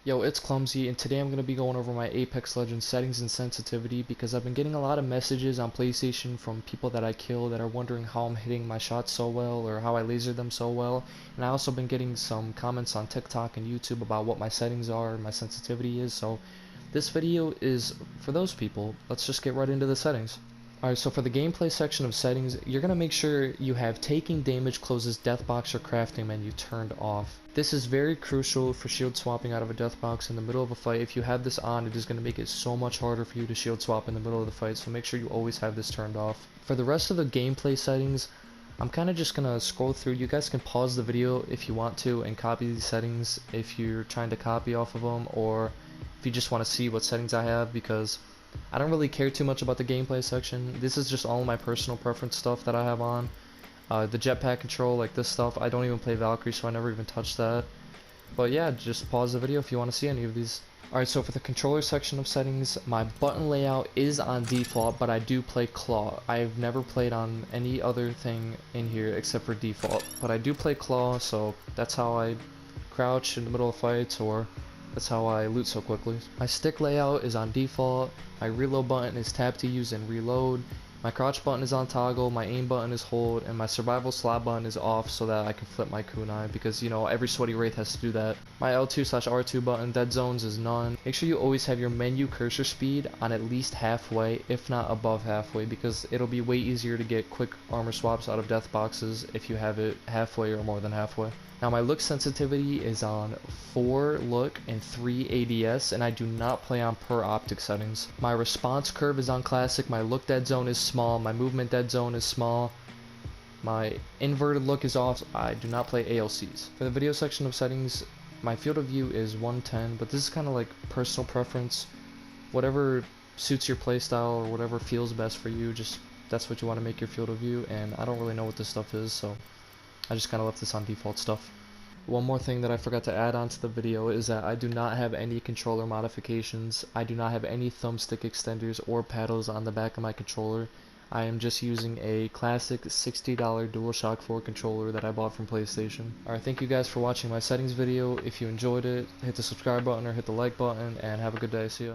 Yo, it's Clumsy, and today I'm going to be going over my Apex Legends settings and sensitivity because I've been getting a lot of messages on PlayStation from people that I kill that are wondering how I'm hitting my shots so well or how I laser them so well. And I also been getting some comments on TikTok and YouTube about what my settings are and my sensitivity is, so this video is for those people. Let's just get right into the settings. Alright, so for the gameplay section of settings, you're going to make sure you have taking damage closes deathbox or crafting menu turned off. This is very crucial for shield swapping out of a deathbox in the middle of a fight. If you have this on, it is going to make it so much harder for you to shield swap in the middle of the fight, so make sure you always have this turned off. For the rest of the gameplay settings, I'm kind of just going to scroll through. You guys can pause the video if you want to and copy these settings if you're trying to copy off of them, or if you just want to see what settings I have, because I don't really care too much about the gameplay section. This is just all my personal preference stuff that I have on. The jetpack control, like this stuff, I don't even play Valkyrie, so I never even touch that. But yeah, just pause the video if you want to see any of these. Alright, so for the controller section of settings, my button layout is on default, but I do play claw. I've never played on any other thing in here except for default, but I do play claw, so that's how I crouch in the middle of fights, or that's how I loot so quickly. My stick layout is on default, my reload button is tab to use and reload, my crouch button is on toggle, my aim button is hold, and my survival slot button is off so that I can flip my kunai, because you know every sweaty wraith has to do that. My L2/R2 button, dead zones, is none. Make sure you always have your menu cursor speed on at least halfway, if not above halfway, because it'll be way easier to get quick armor swaps out of death boxes if you have it halfway or more than halfway. Now my look sensitivity is on 4 look and 3 ADS, and I do not play on per optic settings. My response curve is on classic, my look dead zone is small, my movement dead zone is small, my inverted look is off. I do not play ALCs. For the video section of settings, my field of view is 110, but this is kind of like personal preference. Whatever suits your playstyle or whatever feels best for you, just that's what you want to make your field of view, and I don't really know what this stuff is, so I just kind of left this on default stuff. One more thing that I forgot to add onto the video is that I do not have any controller modifications. I do not have any thumbstick extenders or paddles on the back of my controller. I am just using a classic $60 DualShock 4 controller that I bought from PlayStation. Alright, thank you guys for watching my settings video. If you enjoyed it, hit the subscribe button or hit the like button, and have a good day. See ya.